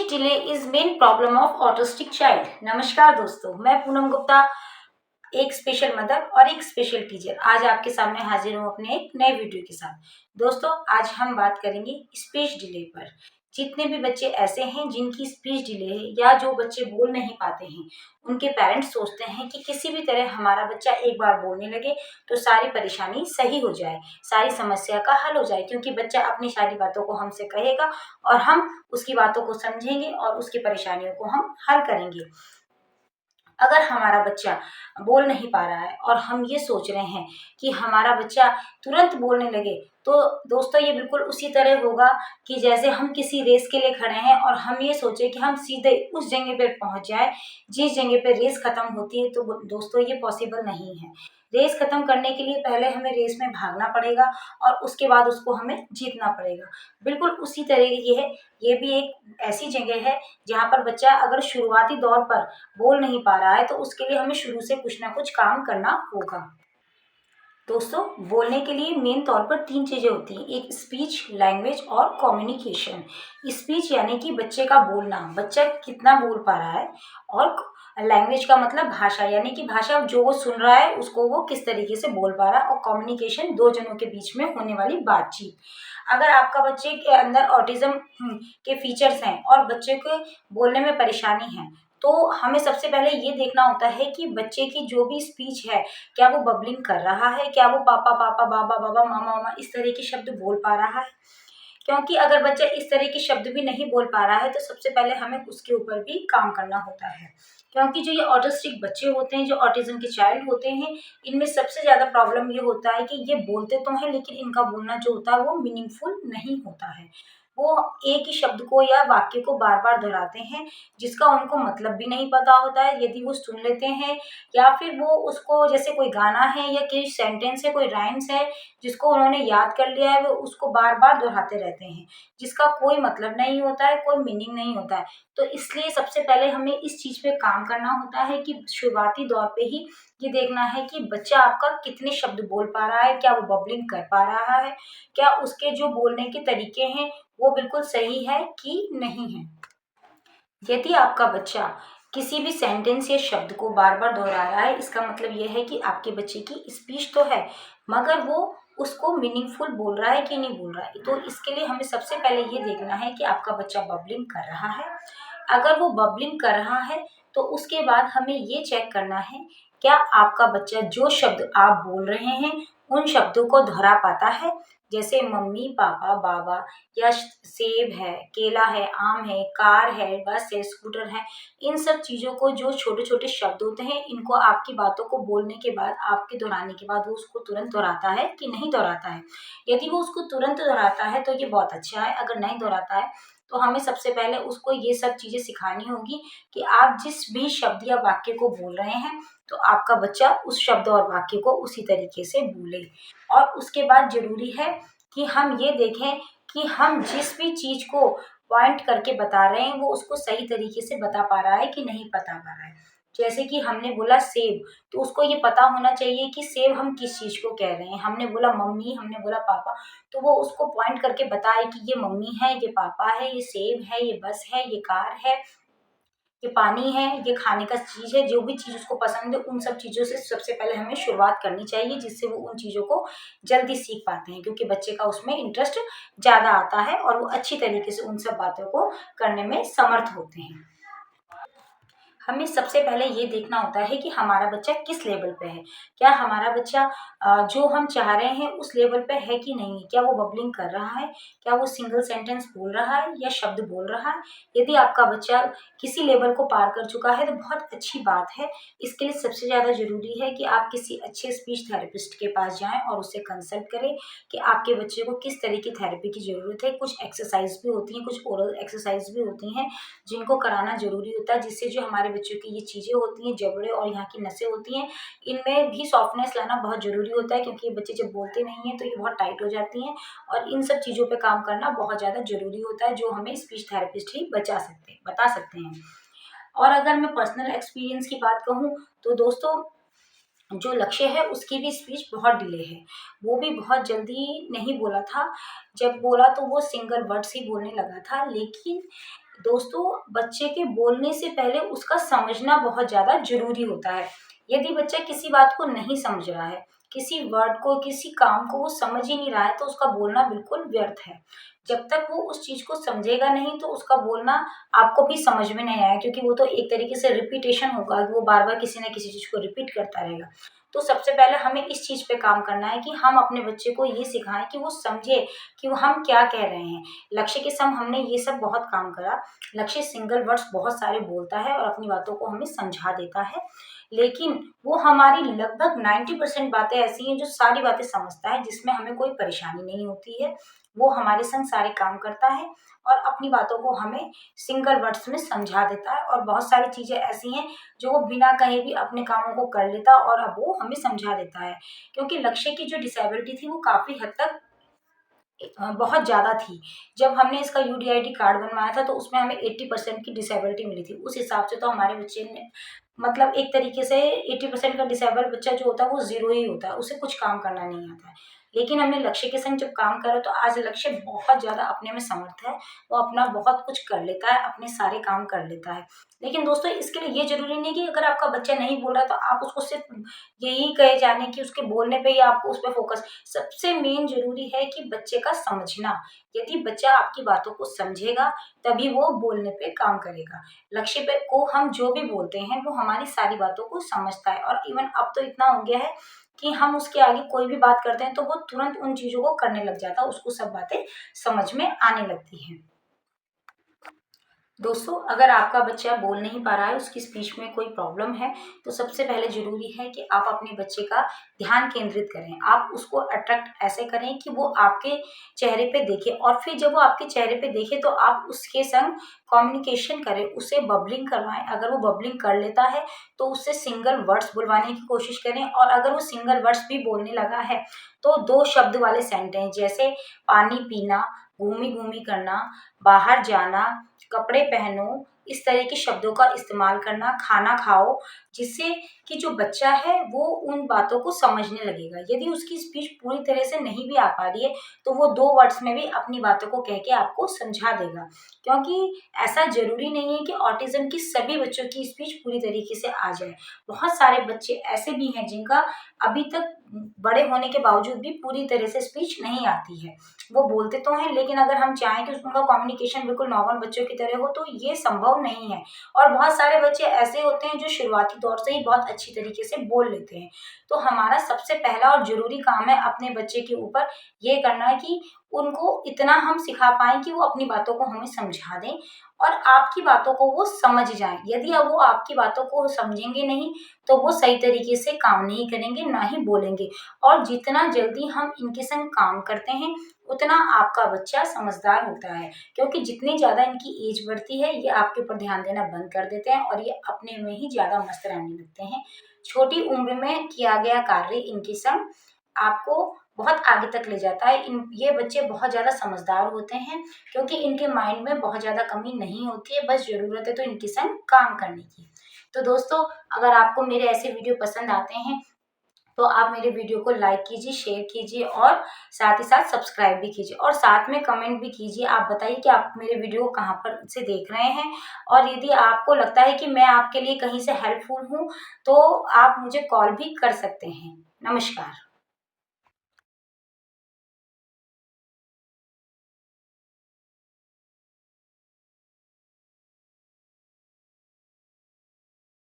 Speech delay is main problem of autistic child. नमस्कार दोस्तों, मैं पूनम गुप्ता, एक स्पेशल मदर और एक स्पेशल टीचर आज आपके सामने हाजिर हूँ अपने एक नए वीडियो के साथ। दोस्तों, आज हम बात करेंगे स्पीच डिले पर। जितने भी बच्चे ऐसे हैं जिनकी स्पीच डिले है या जो बच्चे बोल नहीं पाते हैं, उनके पेरेंट्स सोचते हैं कि किसी भी तरह हमारा बच्चा एक बार बोलने लगे तो सारी परेशानी सही हो जाए, सारी समस्या का हल हो जाए, क्योंकि बच्चा अपनी सारी बातों को हमसे कहेगा और हम उसकी बातों को समझेंगे और उसकी परेशानियों को हम हल करेंगे। अगर हमारा बच्चा बोल नहीं पा रहा है और हम ये सोच रहे हैं कि हमारा बच्चा तुरंत बोलने लगे, तो दोस्तों ये बिल्कुल उसी तरह होगा कि जैसे हम किसी रेस के लिए खड़े हैं और हम ये सोचे कि हम सीधे उस जगह पे पहुंच जाए जिस जगह पे रेस खत्म होती है। तो दोस्तों ये पॉसिबल नहीं है। रेस खत्म करने के लिए पहले हमें रेस में भागना पड़ेगा और उसके बाद उसको हमें जीतना पड़ेगा। बिल्कुल उसी तरह ये भी एक ऐसी जगह है जहाँ पर बच्चा अगर शुरुआती दौर पर बोल नहीं पा रहा है तो उसके लिए हमें शुरू से कुछ ना कुछ काम करना होगा। दोस्तों, बोलने के लिए मेन तौर पर 3 चीज़ें होती हैं, एक स्पीच, लैंग्वेज और कम्युनिकेशन। स्पीच यानी कि बच्चे का बोलना, बच्चा कितना बोल पा रहा है, और लैंग्वेज का मतलब भाषा, यानी कि भाषा जो वो सुन रहा है उसको वो किस तरीके से बोल पा रहा है, और कम्युनिकेशन 2 जनों के बीच में होने वाली बातचीत। अगर आपका बच्चे के अंदर ऑटिज्म के फीचर्स हैं और बच्चे को बोलने में परेशानी है, तो हमें सबसे पहले ये देखना होता है कि बच्चे की जो भी स्पीच है, क्या वो बबलिंग कर रहा है, क्या वो पापा पापा, बाबा बाबा, मामा मामा इस तरह के शब्द बोल पा रहा है। क्योंकि अगर बच्चा इस तरह के शब्द भी नहीं बोल पा रहा है तो सबसे पहले हमें उसके ऊपर भी काम करना होता है। क्योंकि जो ये ऑटिस्टिक बच्चे होते हैं, जो ऑटिज्म के चाइल्ड होते हैं, इनमें सबसे ज़्यादा प्रॉब्लम ये होता है कि ये बोलते तो हैं लेकिन इनका बोलना जो होता है वो मीनिंगफुल नहीं होता है। वो एक ही शब्द को या वाक्य को बार बार दोहराते हैं जिसका उनको मतलब भी नहीं पता होता है। यदि वो सुन लेते हैं या फिर वो उसको, जैसे कोई गाना है या कोई सेंटेंस है, कोई राइम्स है जिसको उन्होंने याद कर लिया है, वो उसको बार बार दोहराते रहते हैं जिसका कोई मतलब नहीं होता है, कोई मीनिंग नहीं होता है। तो इसलिए सबसे पहले हमें इस चीज़ पे काम करना होता है कि शुरुआती दौर पे ही ये देखना है कि बच्चा आपका कितने शब्द बोल पा रहा है, क्या वो बबलिंग कर पा रहा है, क्या उसके जो बोलने के तरीके हैं वो बिल्कुल सही है कि नहीं है। यदि आपका बच्चा किसी भी सेंटेंस या शब्द को बार बार दोहरा रहा है, इसका मतलब यह है कि आपके बच्चे की स्पीच तो है मगर वो उसको मीनिंगफुल बोल रहा है कि नहीं बोल रहा है। तो इसके लिए हमें सबसे पहले ये देखना है कि आपका बच्चा बबलिंग कर रहा है। अगर वो बबलिंग कर रहा है तो उसके बाद हमें ये चेक करना है, क्या आपका बच्चा जो शब्द आप बोल रहे हैं उन शब्दों को दोहरा पाता है। जैसे मम्मी, पापा, बाबा, या सेब है, केला है, आम है, कार है, बस है, स्कूटर है। इन सब चीज़ों को, जो छोटे छोटे शब्द होते हैं, इनको आपकी बातों को बोलने के बाद, आपके दोहराने के बाद वो उसको तुरंत दोहराता है कि नहीं दोहराता है। यदि वो उसको तुरंत दोहराता है तो ये बहुत अच्छा है। अगर नहीं दोहराता है तो हमें सबसे पहले उसको ये सब चीज़ें सिखानी होगी कि आप जिस भी शब्द या वाक्य को बोल रहे हैं तो आपका बच्चा उस शब्द और वाक्य को उसी तरीके से बोले। और उसके बाद ज़रूरी है कि हम ये देखें कि हम जिस भी चीज़ को पॉइंट करके बता रहे हैं वो उसको सही तरीके से बता पा रहा है कि नहीं बता पा रहा है। जैसे कि हमने बोला सेब, तो उसको ये पता होना चाहिए कि सेब हम किस चीज़ को कह रहे हैं। हमने बोला मम्मी, हमने बोला पापा, तो वो उसको पॉइंट करके बताए कि ये मम्मी है, ये पापा है, ये सेब है, ये बस है, ये कार है, ये पानी है, ये खाने का चीज़ है। जो भी चीज़ उसको पसंद है उन सब चीज़ों से सबसे पहले हमें शुरुआत करनी चाहिए, जिससे वो उन चीज़ों को जल्दी सीख पाते हैं, क्योंकि बच्चे का उसमें इंटरेस्ट ज़्यादा आता है और वो अच्छी तरीके से उन सब बातों को करने में समर्थ होते हैं। हमें सबसे पहले ये देखना होता है कि हमारा बच्चा किस लेवल पे है। क्या हमारा बच्चा जो हम चाह रहे हैं उस लेवल पे है कि नहीं? क्या वो बबलिंग कर रहा है? क्या वो सिंगल सेंटेंस बोल रहा है या शब्द बोल रहा है? यदि आपका बच्चा किसी लेवल को पार कर चुका है तो बहुत अच्छी बात है। इसके लिए सबसे ज़्यादा ज़रूरी है कि आप किसी अच्छे स्पीच थेरेपिस्ट के पास जाएँ और उससे कंसल्ट करें कि आपके बच्चे को किस तरह की थेरेपी की ज़रूरत है। कुछ एक्सरसाइज़ भी होती हैं, कुछ ओरल एक्सरसाइज़ भी होती हैं जिनको कराना ज़रूरी होता है, जिससे जो हमारे बच्चों की ये चीज़ें होती हैं, जबड़े और यहाँ की नसें होती हैं, इनमें भी सॉफ्टनेस लाना बहुत ज़रूरी होता है, क्योंकि ये बच्चे जब बोलते नहीं हैं तो ये बहुत टाइट हो जाती हैं। और इन सब चीज़ों पे काम करना बहुत ज़्यादा ज़रूरी होता है, जो हमें स्पीच थेरेपिस्ट ही बता सकते हैं। और अगर मैं पर्सनल एक्सपीरियंस की बात कहूँ तो दोस्तों, जो लक्ष्य है उसकी भी स्पीच बहुत डिले है। वो भी बहुत जल्दी नहीं बोला था। जब बोला तो वो सिंगल वर्ड्स ही बोलने लगा था, लेकिन दोस्तों, बच्चे के बोलने से पहले उसका समझना बहुत ज़्यादा ज़रूरी होता है। यदि बच्चा किसी बात को नहीं समझ रहा है, किसी वर्ड को, किसी काम को वो समझ ही नहीं रहा है, तो उसका बोलना बिल्कुल व्यर्थ है। जब तक वो उस चीज़ को समझेगा नहीं, तो उसका बोलना आपको भी समझ में नहीं आएगा, क्योंकि वो तो एक तरीके से रिपीटेशन होगा, वो बार-बार किसी न किसी चीज़ को रिपीट करता रहेगा। तो सबसे पहले हमें इस चीज़ पे काम करना है कि हम अपने बच्चे को ये सिखाएँ कि वो समझे कि वो हम क्या कह रहे हैं। लक्ष्य के संग हमने ये सब बहुत काम करा। लक्ष्य सिंगल वर्ड्स बहुत सारे बोलता है और अपनी बातों को हमें समझा देता है। लेकिन वो हमारी लगभग 90% बातें ऐसी हैं जो सारी बातें समझता है, जिसमें हमें कोई परेशानी नहीं होती है। वो हमारे संग सारे काम करता है और अपनी बातों को हमें सिंगल वर्ड्स में समझा देता है, और बहुत सारी चीज़ें ऐसी हैं जो वो बिना कहे भी अपने कामों को कर लेता है और अब वो हमें समझा देता है। क्योंकि लक्ष्य की जो डिसेबिलिटी थी वो काफ़ी हद तक बहुत ज़्यादा थी। जब हमने इसका यूडीआईडी कार्ड बनवाया था, तो उसमें हमें 80% की डिसेबिलिटी मिली थी। उस हिसाब से तो हमारे बच्चे ने मतलब एक तरीके से 80% का डिसेबल बच्चा जो होता है वो ज़ीरो ही होता है, उसे कुछ काम करना नहीं आता है। लेकिन हमने लक्ष्य के संग जब काम करा, तो आज लक्ष्य बहुत ज़्यादा अपने में समर्थ है, वो अपना बहुत कुछ कर लेता है, अपने सारे काम कर लेता है। लेकिन दोस्तों, इसके लिए ये ज़रूरी नहीं कि अगर आपका बच्चा नहीं बोल रहा, तो आप उसको सिर्फ़ यही कहे जाने कि उसके बोलने पे ही आपको उस पे फ़ोकस। सबसे मेन ज़रूरी है कि बच्चे का समझना। यदि बच्चा आपकी बातों को समझेगा, तभी वो बोलने पे काम करेगा। लक्ष्य पे को हम जो भी बोलते हैं, वो हमारी सारी बातों को समझता है, और इवन अब तो इतना हो गया है कि हम उसके आगे कोई भी बात करते हैं, तो वो तुरंत उन चीज़ों को करने लग जाता है, उसको सब बातें समझ में आने लगती हैं। दोस्तों, अगर आपका बच्चा बोल नहीं पा रहा है, उसकी स्पीच में कोई प्रॉब्लम है, तो सबसे पहले ज़रूरी है कि आप अपने बच्चे का ध्यान केंद्रित करें। आप उसको अट्रैक्ट ऐसे करें कि वो आपके चेहरे पे देखे, और फिर जब वो आपके चेहरे पे देखे, तो आप उसके संग कम्युनिकेशन करें, उसे बबलिंग करवाएँ। अगर वो बबलिंग कर लेता है, तो उससे सिंगल वर्ड्स बुलवाने की कोशिश करें, और अगर वो सिंगल वर्ड्स भी बोलने लगा है, तो 2 शब्द वाले सेंटेंस, जैसे पानी पीना, घूमी-घूमी करना, बाहर जाना, कपड़े पहनो, इस तरह के शब्दों का इस्तेमाल करना, खाना खाओ, जिससे कि जो बच्चा है वो उन बातों को समझने लगेगा। यदि उसकी स्पीच पूरी तरह से नहीं भी आ पा रही है, तो वो 2 वर्ड्स में भी अपनी बातों को कह के आपको समझा देगा। क्योंकि ऐसा ज़रूरी नहीं है कि ऑटिज़्म की सभी बच्चों की स्पीच पूरी तरीके से आ जाए। बहुत सारे बच्चे ऐसे भी हैं जिनका अभी तक बड़े होने के बावजूद भी पूरी तरह से स्पीच नहीं आती है। वो बोलते तो हैं, लेकिन अगर हम चाहें कि उनका कम्युनिकेशन बिल्कुल नॉर्मल बच्चों की तरह हो, तो ये संभव नहीं है। और बहुत सारे बच्चे ऐसे होते हैं जो शुरुआती दौर से ही बहुत अच्छी तरीके से बोल लेते हैं। तो हमारा सबसे पहला और ज़रूरी काम है अपने बच्चे के ऊपर ये करना है कि उनको इतना हम सिखा पाएँ कि वो अपनी बातों को हमें समझा दें और आपकी बातों को वो समझ जाएँ। यदि अब वो आपकी बातों को समझेंगे नहीं, तो वो सही तरीके से काम नहीं करेंगे, ना ही बोलेंगे। और जितना जल्दी हम इनके संग काम करते हैं, उतना आपका बच्चा समझदार होता है, क्योंकि जितनी ज़्यादा इनकी एज बढ़ती है, ये आपके ऊपर ध्यान देना बंद कर देते हैं और ये अपने में ही ज़्यादा मस्त रहने लगते हैं। छोटी उम्र में किया गया कार्य इनके संग आपको बहुत आगे तक ले जाता है। इन ये बच्चे बहुत ज़्यादा समझदार होते हैं, क्योंकि इनके माइंड में बहुत ज़्यादा कमी नहीं होती है, बस ज़रूरत है तो इनके संग काम करने की। तो दोस्तों, अगर आपको मेरे ऐसे वीडियो पसंद आते हैं, तो आप मेरे वीडियो को लाइक कीजिए, शेयर कीजिए और साथ ही साथ सब्सक्राइब भी कीजिए, और साथ में कमेंट भी कीजिए। आप बताइए कि आप मेरे वीडियो को कहाँ पर से देख रहे हैं, और यदि आपको लगता है कि मैं आपके लिए कहीं से हेल्पफुल हूँ, तो आप मुझे कॉल भी कर सकते हैं। नमस्कार।